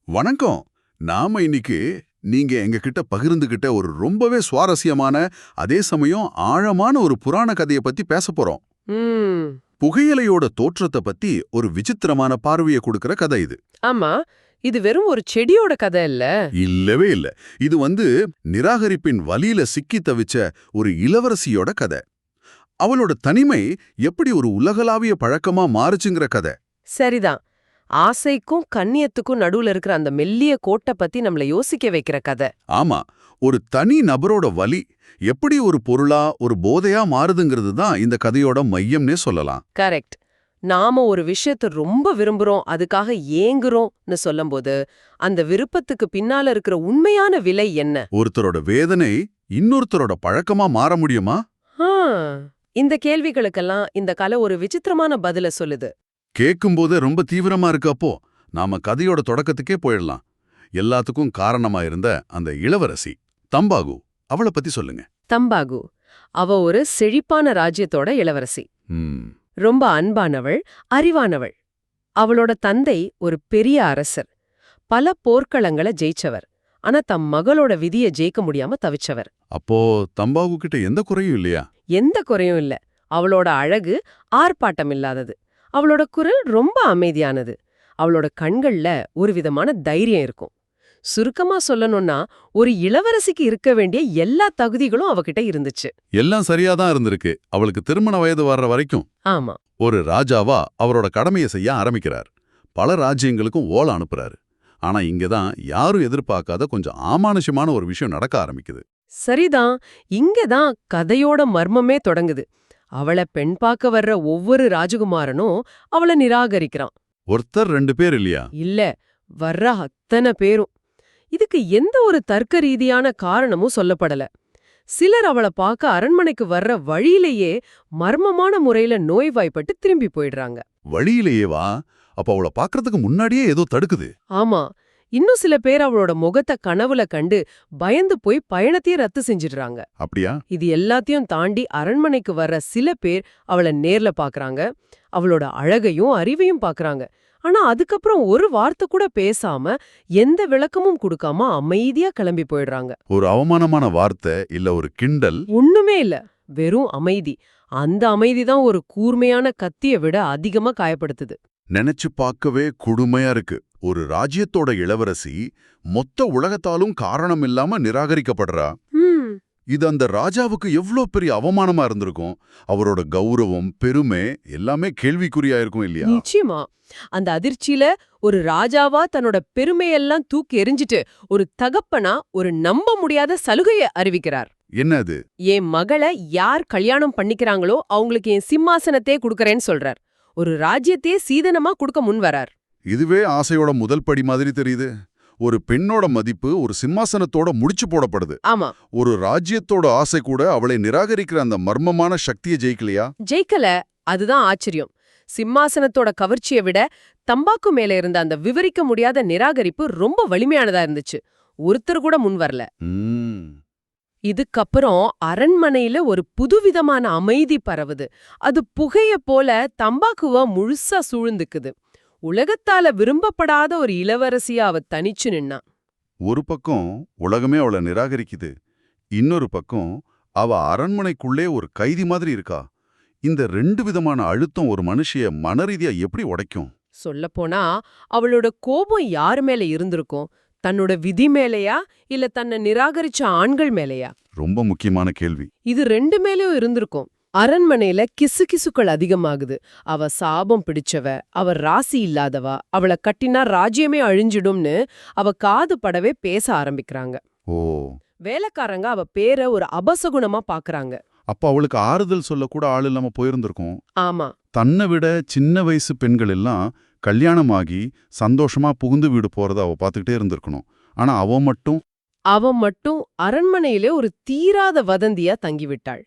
வணக்கம். நாம இன்னைக்கு நீங்க எங்ககிட்ட பகிர்ந்துகிட்ட ஒரு ரொம்பவே சுவாரஸ்யமான, அதே சமயம் ஆழமான ஒரு புராண கதைய பத்தி பேசப் போறோம். ம். புகையிலையோட தோற்றத்த பத்தி ஒரு விசித்திரமான பார்வைய கொடுக்கிற கதை இது. ஆமா, இது வெறும் ஒரு செடியோட கதை இல்ல. இல்லவே இல்ல. இது நிராகரிப்பின் வலியில சிக்கி தவிச்ச ஒரு இளவரசியோட கதை. அவளோட தனிமை எப்படி ஒரு உலகளாவிய பழக்கமா மாறுச்சுங்கிற கதை. சரிதான். ஆசைக்கும் கண்ணியத்துக்கும் நடுவுல இருக்கிற அந்த மெல்லிய கோட்டை பத்தி நம்மள யோசிக்க வைக்கிற கதை. ஆமா, ஒரு தனி நபரோட வலி எப்படி ஒரு பொருளா, ஒரு போதையா மாறுதுங்கிறது தான் இந்த கதையோட மையம்னே சொல்லலாம். கரெக்ட். நாம ஒரு விஷயத்த ரொம்ப விரும்புறோம், அதுக்காக ஏங்குறோம்னு சொல்லும்போது, அந்த விருப்பத்துக்கு பின்னால இருக்கிற உண்மையான விலை என்ன? ஒருத்தரோட வேதனை இன்னொருத்தரோட பழக்கமா மாற முடியுமா? ஆ, இந்த கேள்விகளுக்கெல்லாம் இந்த கலை ஒரு விசித்திரமான பதில சொல்லுது. கேட்கும்போது ரொம்ப தீவிரமா இருக்கு. அப்போ நாம கதையோட தொடக்கத்துக்கே போயிடலாம். எல்லாத்துக்கும் காரணமா இருந்த அந்த இளவரசி தம்பாகு, அவளை பத்தி சொல்லுங்க. தம்பாகு. அவ ஒரு செழிப்பான ராஜ்யத்தோட இளவரசி. ம், ரொம்ப அன்பானவள், அறிவானவள். அவளோட தந்தை ஒரு பெரிய அரசர், பல போர்க்களங்களை ஜெயிச்சவர். ஆனா தம் மகளோட விதியை ஜெயிக்க முடியாம தவிச்சவர். அப்போ தம்பாகு கிட்ட எந்த குறையும் இல்லையா? எந்த குறையும் இல்ல. அவளோட அழகு ஆர்ப்பாட்டம் இல்லாதது. அவளோட குரல் ரொம்ப அமைதியானது. அவளோட கண்கள்ல ஒரு விதமான தைரியம் இருக்கும். சுருக்கமா சொல்லணும்னா, ஒரு இளவரசிக்கு இருக்க வேண்டிய எல்லா தகுதிகளும் அவகிட்ட இருந்துச்சு. எல்லாம் சரியாதான் இருந்திருக்கு. அவளுக்கு திருமண வயது வர்ற வரைக்கும் ஆமா. ஒரு ராஜாவா அவரோட கடமையை செய்ய ஆரம்பிக்கிறார். பல ராஜ்யங்களுக்கும் ஓலை அனுப்புறாரு. ஆனா இங்கதான் யாரும் எதிர்பார்க்காத கொஞ்சம் ஆமானுஷமான ஒரு விஷயம் நடக்க ஆரம்பிக்குது. சரிதான். இங்கதான் கதையோட மர்மமே தொடங்குது. அவள பெண் பார்க்க வர்ற ஒவ்வொரு ராஜகுமாரனும் அவள நிராகரிக்கிறான். ஒருத்தர் ரெண்டு பேர் இல்லையா? இல்ல, வர்ற அத்தனை பேரும். இதுக்கு எந்த ஒரு தர்க்க ரீதியான காரணமும் சொல்லப்படல. சிலர் அவள பார்க்க அரண்மனைக்கு வர்ற வழியிலேயே மர்மமான முறையில நோய்வாய்ப்பட்டு திரும்பி போயிடுறாங்க. வழியிலேயே வா? அப்ப அவளை பாக்குறதுக்கு முன்னாடியே ஏதோ தடுக்குது. ஆமா. இன்னும் சில பேர் அவளோட முகத்தை கனவுல கண்டு பயந்து போய் பயணத்தையே ரத்து செஞ்சிடுறாங்க. அப்படியா? இது எல்லாத்தையும் தாண்டி அரண்மனைக்கு வர்ற சில பேர் அவள நேர்ல பாக்குறாங்க. அவளோட அழகையும் அறிவையும் பாக்குறாங்க. ஆனா அதுக்கப்புறம் ஒரு வார்த்தை கூட பேசாம, எந்த விளக்கமும் கொடுக்காம அமைதியா கிளம்பி போயிடுறாங்க. ஒரு அவமானமான வார்த்தை இல்ல ஒரு கிண்டல்? ஒண்ணுமே இல்ல. வெறும் அமைதி. அந்த அமைதிதான் ஒரு கூர்மையான கத்திய விட அதிகமா காயப்படுத்துது. நினைச்சு பார்க்கவே கொடுமையா இருக்கு. ஒரு ராஜ்யத்தோட இளவரசி மொத்த உலகத்தாலும் காரணம் இல்லாம நிராகரிக்கப்படுறா. ம். இது அந்த ராஜாவுக்கு எவ்ளோ பெரிய அவமானமா இருந்திருக்கும். அவரோட கௌரவம், பெருமை எல்லாமே கேள்விக்குறியா இருக்கும் இல்லையா? நிச்சயமா. அந்த அதிர்ச்சியில ஒரு ராஜாவா தன்னோட பெருமையெல்லாம் தூக்கி எறிஞ்சிட்டு, ஒரு தகப்பனா ஒரு நம்ப முடியாத சலுகைய அறிவிக்கிறார். என்ன அது? என் மகளை யார் கல்யாணம் பண்ணிக்கிறாங்களோ அவங்களுக்கு என் சிம்மாசனத்தையே குடுக்கறேன்னு சொல்றார். ஒரு ராஜ்யத்தையே சீதனமா குடுக்க முன் வரார். இதுவே ஆசையோட முதல் படி மாதிரி தெரியுது. ஒரு பெண்ணோட மதிப்பு ஒரு சிம்மாசனத்தோட முடிச்சு போடப்படுது. ஆமா. ஒரு ராஜ்யத்தோட ஆசை கூட அவளை நிராகரிக்கிற அந்த மர்மமான சக்தியை ஜெயிக்கலையா? ஜெயிக்கல. அதுதான் ஆச்சரியம். சிம்மாசனத்தோட கவர்ச்சியை விட தம்பாக்கு மேல இருந்த அந்த விவரிக்க முடியாத நிராகரிப்பு ரொம்ப வலிமையானதா இருந்துச்சு. ஒருத்தர் கூட முன் வரல. ம். இதுக்கப்புறம் அரண்மனையில ஒரு புதுவிதமான அமைதி பரவுது. அது புகைய போல தம்பாக்குவ முழுசா சூழ்ந்துக்குது. உலகத்தால விரும்பப்படாத ஒரு இளவரசியா அவ தனிச்சு நின்னா. ஒரு பக்கம் உலகமே அவளை நிராகரிக்குது. இன்னொரு பக்கம் அவ அரண்மனைக்குள்ளே ஒரு கைதி மாதிரி இருக்கா. இந்த ரெண்டு விதமான அழுத்தம் ஒரு மனுஷிய மனரீதியா எப்படி உடைக்கும்? சொல்லப்போனா அவளோட கோபம் யாரு மேல இருந்திருக்கும்? தன்னோட விதி மேலையா இல்ல தன்னை நிராகரிச்ச ஆண்கள் மேலையா? ரொம்ப முக்கியமான கேள்வி. இது ரெண்டு மேலயும் இருந்திருக்கும். அரண்மனையில கிசுகிசுக்கள் அதிகமாகுது. அவ சாபம் பிடிச்சவ, அவ ராசி இல்லாதவா, அவளை கட்டினா ராஜ்யமே அழிஞ்சிடும்னு அவ காது படவே பேச ஆரம்பிக்கிறாங்க. ஓ. வேலைக்காரங்க அவ பேரை ஒரு அபசகுணமா பாக்குறாங்க. அப்ப அவளுக்கு ஆறுதல் சொல்ல கூட ஆள் இல்லாம போயிருந்திருக்கும். ஆமா. தன்னை விட சின்ன வயசு பெண்கள் எல்லாம் கல்யாணமாகி சந்தோஷமா புகுந்து வீடு போறத அவ பார்த்துக்கிட்டே இருந்திருக்கணும். ஆனா அவ மட்டும் அரண்மனையிலே ஒரு தீராத வதந்தியா தங்கிவிட்டாள்.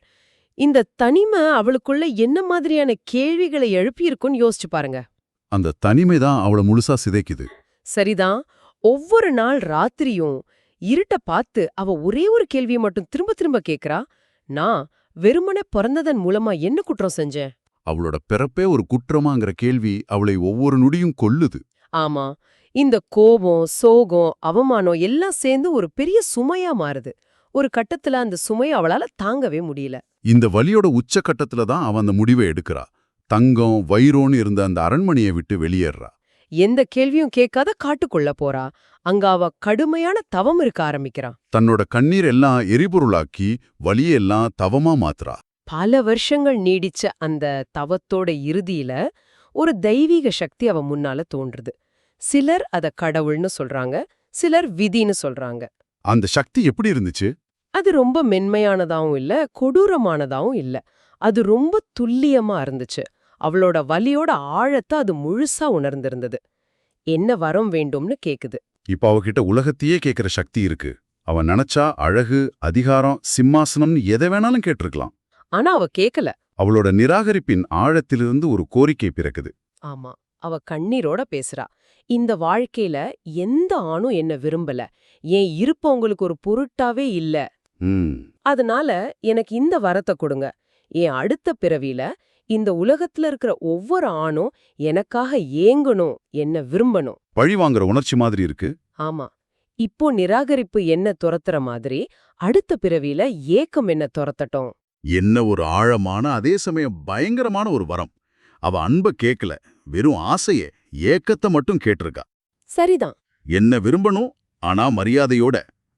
இந்த தனிமை அவளுக்குள்ள என்ன மாதிரியான கேள்விகளை எழுப்பியிருக்குன்னு யோசிச்சு பாருங்க. அந்த தனிமை தான் அவளை முழுசா சிதைக்குது. சரிதான். ஒவ்வொரு நாள் ராத்திரியும் இருட்ட பார்த்து அவ ஒரே ஒரு கேள்வியை மட்டும் திரும்ப திரும்ப கேக்குறா. நான் வெறுமனே பிறந்ததன் மூலமா என்ன குற்றம் செஞ்சேன்? அவளோட பிறப்பே ஒரு குற்றமாங்கிற கேள்வி அவளை ஒவ்வொரு நொடியும் கொல்லுது. ஆமா. இந்த கோபம், சோகம், அவமானம் எல்லாம் சேர்ந்து ஒரு பெரிய சுமையா மாறுது. ஒரு கட்டத்துல அந்த சுமையை அவளால தாங்கவே முடியல. இந்த வலியோட உச்சக்கட்டத்துல தான் அவன் அந்த முடிவை எடுக்கிறா. தங்கம் வைரோன்னு இருந்த அந்த அரண்மனையை விட்டு வெளியேறா. எந்த கேள்வியும் கேட்காத காட்டுக்குள்ள போறா. அங்க அவ கடுமையான தவம் இருக்க ஆரம்பிக்கிறான். தன்னோட கண்ணீர் எல்லாம் எரிபொருளாக்கி வலியெல்லாம் தவமா மாத்துறா. பல வருஷங்கள் நீடிச்ச அந்த தவத்தோட இறுதியில ஒரு தெய்வீக சக்தி அவ முன்னால தோன்றுது. சிலர் அத கடவுள்னு சொல்றாங்க, சிலர் விதின்னு சொல்றாங்க. அந்த சக்தி எப்படி இருந்துச்சு? அது ரொம்ப மென்மையானதாவும் இல்ல, கொடூரமானதாவும் இல்ல. அது ரொம்ப துல்லியமா இருந்துச்சு. அவளோட வலியோட ஆழத்தை அது முழுசா உணர்ந்திருந்தது. என்ன வரம் வேண்டும்னு கேக்குது. இப்ப அவகிட்ட உலகத்தையே கேட்கிற சக்தி இருக்கு. அவ நினைச்சா அழகு, அதிகாரம், சிம்மாசனம்னு எதை வேணாலும் கேட்டிருக்கலாம். ஆனா அவ கேக்கல. அவளோட நிராகரிப்பின் ஆழத்திலிருந்து ஒரு கோரிக்கை பிறக்குது. ஆமா, அவ கண்ணீரோட பேசுறா. இந்த வாழ்க்கையில எந்த ஆணும் என்ன விரும்பல. என் இருப்பு உங்களுக்கு ஒரு பொருட்டாவே இல்ல. ம் அதனால எனக்கு இந்த வரத்தை கொடுங்க. என் அடுத்த பிறவியில இந்த உலகத்துல இருக்கிற ஒவ்வொரு ஆணும் எனக்காக ஏங்கணும், என்ன விரும்பணும். பழி வாங்குற உணர்ச்சி மாதிரி இருக்கு. ஆமா, இப்போ நிராகரிப்பு என்ன துரத்துற மாதிரி அடுத்த பிறவியில ஏக்கம் என்ன துரத்தட்டும். என்ன ஒரு ஆழமான அதே சமயம் பயங்கரமான ஒரு வரம். அவ அன்ப கேட்கல, வெறும் ஆசைய, ஏக்கத்தை மட்டும் கேட்டிருக்கா. சரிதான். என்ன விரும்பணும், ஆனா மரியாதையோட.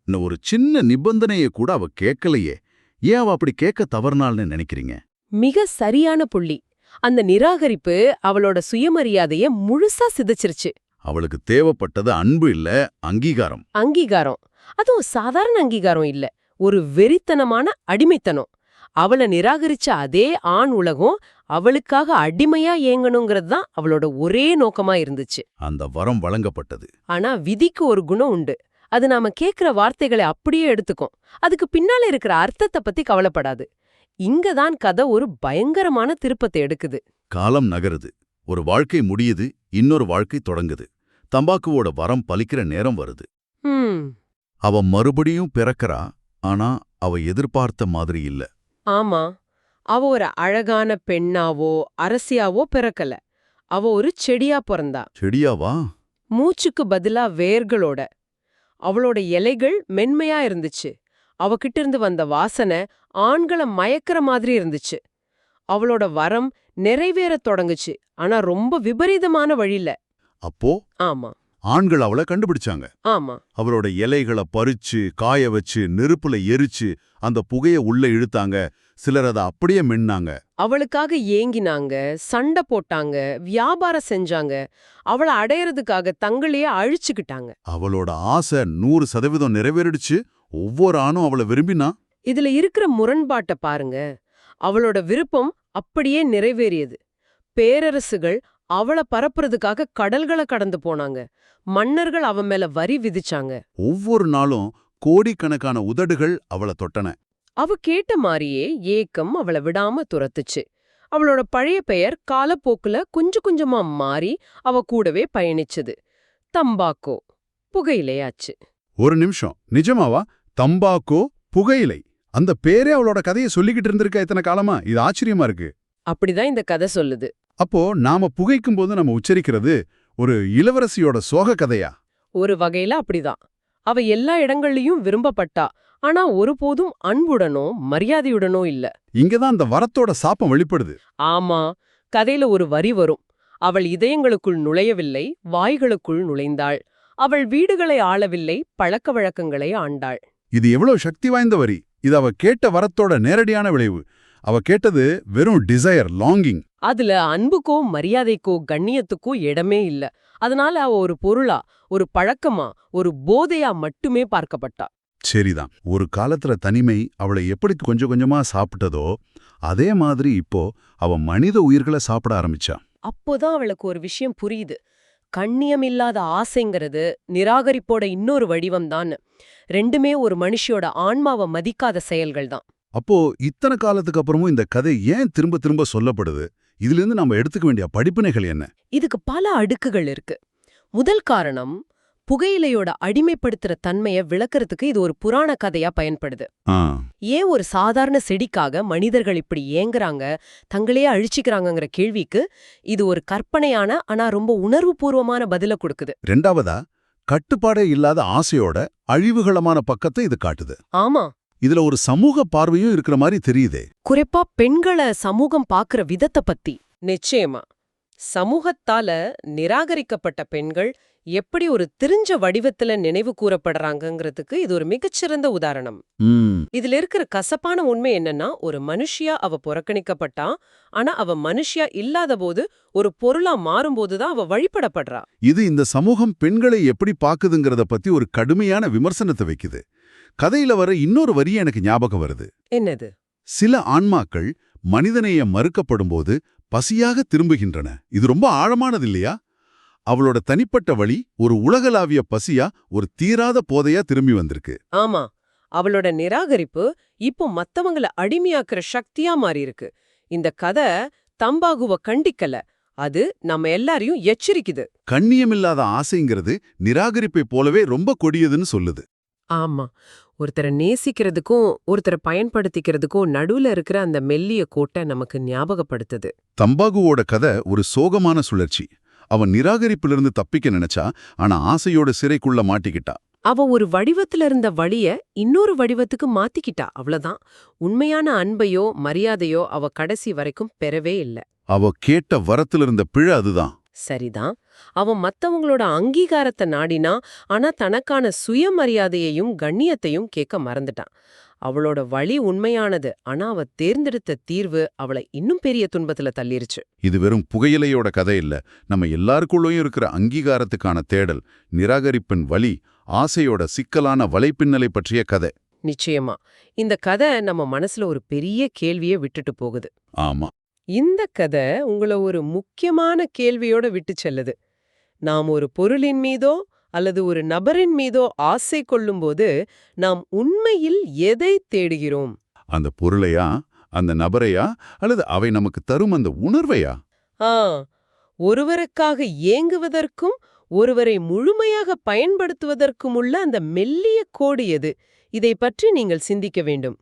ஒரு சின்ன நிபந்தனையை கூட அவ கேட்கலையே. ஏன் அவ அப்படி கேட்க தவறுனாள்னு நினைக்கிறீங்க? மிக சரியான புள்ளி. அந்த நிராகரிப்பு அவளோட சுயமரியாதைய முழுசா சிதைச்சிருச்சு. அவளுக்கு தேவைப்பட்டது அன்பு இல்ல, அங்கீகாரம். அங்கீகாரம். அதுவும் சாதாரண அங்கீகாரம் இல்ல, ஒரு வெறித்தனமான அடிமைத்தனம். அவள நிராகரிச்ச அதே ஆண் உலகம் அவளுக்காக அடிமையா ஏங்கணுங்கிறது தான் அவளோட ஒரே நோக்கமா இருந்துச்சு. அந்த வரம் வழங்கப்பட்டது. ஆனா விதிக்கு ஒரு குணம் உண்டு. அது நாம கேக்குற வார்த்தைகளை அப்படியே எடுத்துக்கும். அதுக்கு பின்னால இருக்கிற அர்த்தத்தை பத்தி கவலைப்படாது. இங்கதான் கதை ஒரு பயங்கரமான திருப்பத்தை எடுக்குது. காலம் நகருது. ஒரு வாழ்க்கை முடியுது, இன்னொரு வாழ்க்கை தொடங்குது. தம்பாக்குவோட வரம் பலிக்கிற நேரம் வருது. அவ மறுபடியும் பிறக்கறா. ஆனா அவ எதிர்பார்த்த மாதிரி இல்ல. ஆமா, அவ ஒரு அழகான பெண்ணாவோ அரசியாவோ பிறக்கல. அவ ஒரு செடியா பிறந்தா. செடியாவா? மூச்சுக்கு பதிலா வேர்களோட. அவளோட இலைகள் மென்மையா இருந்துச்சு. அவகிட்ட இருந்து வந்த வாசனை ஆண்களை மயக்கிற மாதிரி இருந்துச்சு. அவளோட வரம் நிறைவேறத் தொடங்குச்சு, ஆனா ரொம்ப விபரீதமான வழியில. அப்போ ஆமா ஆண்கள் அவளை கண்டுபிடிச்சாங்க. ஆமா அவளோட இலைகளை பறிச்சு, காய வச்சு, நெருப்புல எரிச்சு அந்த புகைய உள்ள இழுத்தாங்க. சிலர் அதை அப்படியே மென்னாங்க. அவளுக்காக ஏங்கினாங்க, சண்டை போட்டாங்க, வியாபாரம் செஞ்சாங்க. அவளை அடையறதுக்காக தங்களையே அழிச்சுக்கிட்டாங்க. அவளோட ஆசை 100% நிறைவேறிடுச்சு. ஒவ்வொரு ஆணும் அவளை விரும்பினா. இதுல இருக்கிற முரண்பாட்டை பாருங்க. அவளோட விருப்பம் அப்படியே நிறைவேறியது. பேரரசுகள் அவளை பரப்புறதுக்காக கடல்களை கடந்து போனாங்க. மன்னர்கள் அவன் மேல வரி விதிச்சாங்க. ஒவ்வொரு நாளும் கோடிக்கணக்கான உதடுகள் அவளை தொட்டன. அவ கேட்ட மாதிரியே ஏக்கம் அவளை விடாம துரத்துச்சு. அவளோட பழைய பெயர் காலப்போக்குல கொஞ்சம் கொஞ்சமா மாறி அவ கூடவே பயணிச்சது. தம்பாக்கோ, புகையிலையாச்சு. ஒரு நிமிஷம், நிஜமாவா? தம்பாக்கோ, புகையிலை. அந்த பேரே அவளோட கதையை சொல்லிக்கிட்டு இருந்திருக்க இத்தனை காலமா? இது ஆச்சரியமா இருக்கு. அப்படிதான் இந்த கதை சொல்லுது. அப்போ நாம புகைக்கும் போது நம்ம உச்சரிக்கிறது ஒரு இளவரசியோட சோக கதையா? ஒரு வகையில அப்படிதான். அவ எல்லா இடங்கள்லயும் விரும்பப்பட்டா, ஆனா ஒருபோதும் அன்புடனோ மரியாதையுடனோ இல்ல. இங்கதான் அந்த வரத்தோட சாப்பம் வெளிப்படுது. ஆமா, கதையில ஒரு வரி வரும். அவள் இதயங்களுக்குள் நுழையவில்லை, வாய்களுக்குள் நுழைந்தாள். அவள் வீடுகளை ஆளவில்லை, பழக்க வழக்கங்களை ஆண்டாள். இது எவ்வளவு சக்தி வாய்ந்த வரி! இது அவ கேட்ட வரத்தோட நேரடியான விளைவு. அவ கேட்டது வெறும் டிசையர், லாங்கிங். அதுல அன்புக்கோ மரியாதைக்கோ கண்ணியத்துக்கோ இடமே இல்ல. அதனால அவ ஒரு பொருளா, ஒரு பழக்கமா, ஒரு போதையா மட்டுமே பார்க்கப்பட்டா. சரிதான். ஒரு காலத்துல தனிமை அவளை எப்படி கொஞ்சம் கொஞ்சமா சாப்பிட்டதோ அதே மாதிரி இப்போ அவ மனித உயிர்களை சாப்பிட ஆரம்பிச்சா. அப்போதான் அவளுக்கு ஒரு விஷயம் புரியுது. கண்ணியமில்லாத ஆசைங்கிறது நிராகரிப்போட இன்னொரு வடிவம்தான். ரெண்டுமே ஒரு மனுஷியோட ஆன்மாவை மதிக்காத செயல்கள் தான். அப்போ இத்தனை காலத்துக்கு அப்புறமும் இந்த கதை ஏன் திரும்ப திரும்ப சொல்லப்படுது? இதிலிருந்து நம்ம எடுத்துக்க வேண்டிய படிப்பினைகள் என்ன? இதுக்கு பல அடுக்குகள் இருக்கு. முதல் காரணம், புகையிலையோட அடிமைப்படுத்துற தன்மைய விளக்கறதுக்கு இது ஒரு புராண கதையா பயன்படுது. ஆ, ஏன் ஒரு சாதாரண செடிக்காக மனிதர்கள் இப்படி ஏங்குறாங்க, தங்களையே அழிச்சிக்கிறாங்கங்கிற கேள்விக்கு இது ஒரு கற்பனையான ஆனா ரொம்ப உணர்வுபூர்வமான பதில கொடுக்குது. ரெண்டாவதா, கட்டுப்பாடே இல்லாத ஆசையோட அழிவுகளமான பக்கத்தை இது காட்டுது. ஆமா, இதுல ஒரு சமூக பார்வையும் இருக்கிற மாதிரி தெரியுதே. குறிப்பா பெண்கள சமூகம் பாக்குற விதத்த பத்தி. நிச்சயமா, சமூகத்தால நிராகரிக்கப்பட்ட பெண்கள் எப்படி ஒரு திரிஞ்ச வடிவத்துல நினைவு கூறப்படுறாங்கங்கிறதுக்கு இது ஒரு மிகச்சிறந்த உதாரணம். ம், இதுல இருக்கிற கசப்பான உண்மை என்னன்னா, ஒரு மனுஷியா அவ புறக்கணிக்கப்பட்டா, ஆனா அவ மனுஷியா இல்லாத போது ஒரு பொருளா மாறும்போதுதான் அவ வழிபடப்படுறா. இது இந்த சமூகம் பெண்களை எப்படி பாக்குதுங்கிறத பத்தி ஒரு கடுமையான விமர்சனத்தை வைக்குது. கதையில வர இன்னொரு வரி எனக்கு ஞாபகம் வருது. என்னது? சில ஆன்மாக்கள் மனிதநேயம் மறுக்கப்படும்போது பசியாக திரும்புகின்றன. இது ரொம்ப ஆழமானது இல்லையா? அவளோட தனிப்பட்ட வழி ஒரு உலகளாவிய பசியா, ஒரு தீராத போதையா திரும்பி வந்திருக்கு. ஆமா, அவளோட நிராகரிப்பு இப்போ மத்தவங்கள அடிமையாக்குற சக்தியா மாறியிருக்கு. இந்த கதை தம்பாகுவ கண்டிக்கல, அது நம்ம எல்லாரையும் எச்சரிக்குது. கண்ணியமில்லாத ஆசைங்கிறது நிராகரிப்பை போலவே ரொம்ப கொடியதுன்னு சொல்லுது. ஆமா, ஒருத்தரை நேசிக்கிறதுக்கும் ஒருத்தரை பயன்படுத்திக்கிறதுக்கும் நடுவுல இருக்கிற அந்த மெல்லிய கோட்டை நமக்கு ஞாபகப்படுத்துது. தம்பாகுவோட கதை ஒரு சோகமான சுழற்சி. அவன் நிராகரிப்பிலிருந்து தப்பிக்க நினைச்சா, ஆனா ஆசையோட சிறைக்குள்ள மாட்டிக்கிட்டா. அவ ஒரு வடிவத்துல இருந்த வழிய இன்னொரு வடிவத்துக்கு மாத்திக்கிட்டா, அவ்வளவுதான். உண்மையான அன்பையோ மரியாதையோ அவ கடைசி வரைக்கும் பெறவே இல்ல. அவ கேட்ட வரத்துல இருந்த பிழை அதுதான். சரிதான், அவன் மத்தவங்களோட அங்கீகாரத்தை நாடினா, ஆனா தனக்கான சுயமரியாதையையும் கண்ணியத்தையும் கேட்க மறந்துட்டான். அவளோட வழி உண்மையானது, ஆனா அவ தேர்ந்தெடுத்த தீர்வு அவளை இன்னும் பெரிய துன்பத்துல தள்ளிருச்சு. இது வெறும் புகையிலையோட கதை இல்ல. நம்ம எல்லாருக்குள்ளயும் இருக்கிற அங்கீகாரத்துக்கான தேடல், நிராகரிப்பின் வலி, ஆசையோட சிக்கலான வலைப்பின்னலை பற்றிய கதை. நிச்சயமா, இந்த கதை நம்ம மனசுல ஒரு பெரிய கேள்வியை விட்டுட்டு போகுது. ஆமா. இந்த கதை உங்கள ஒரு முக்கியமான கேள்வியோட விட்டு செல்லுது. நாம் ஒரு பொருளின் மீதோ அல்லது ஒரு நபரின் மீதோ ஆசை கொள்ளும்போது நாம் உண்மையில் எதை தேடுகிறோம்? அந்த பொருளையா, அந்த நபரையா, அல்லது அவை நமக்கு தரும் அந்த உணர்வையா? ஆ, ஒருவருக்காக ஏங்குவதற்கும் ஒருவரை முழுமையாக பயன்படுத்துவதற்கும் உள்ள அந்த மெல்லிய கோடு எது? இதை பற்றி நீங்கள் சிந்திக்க வேண்டும்.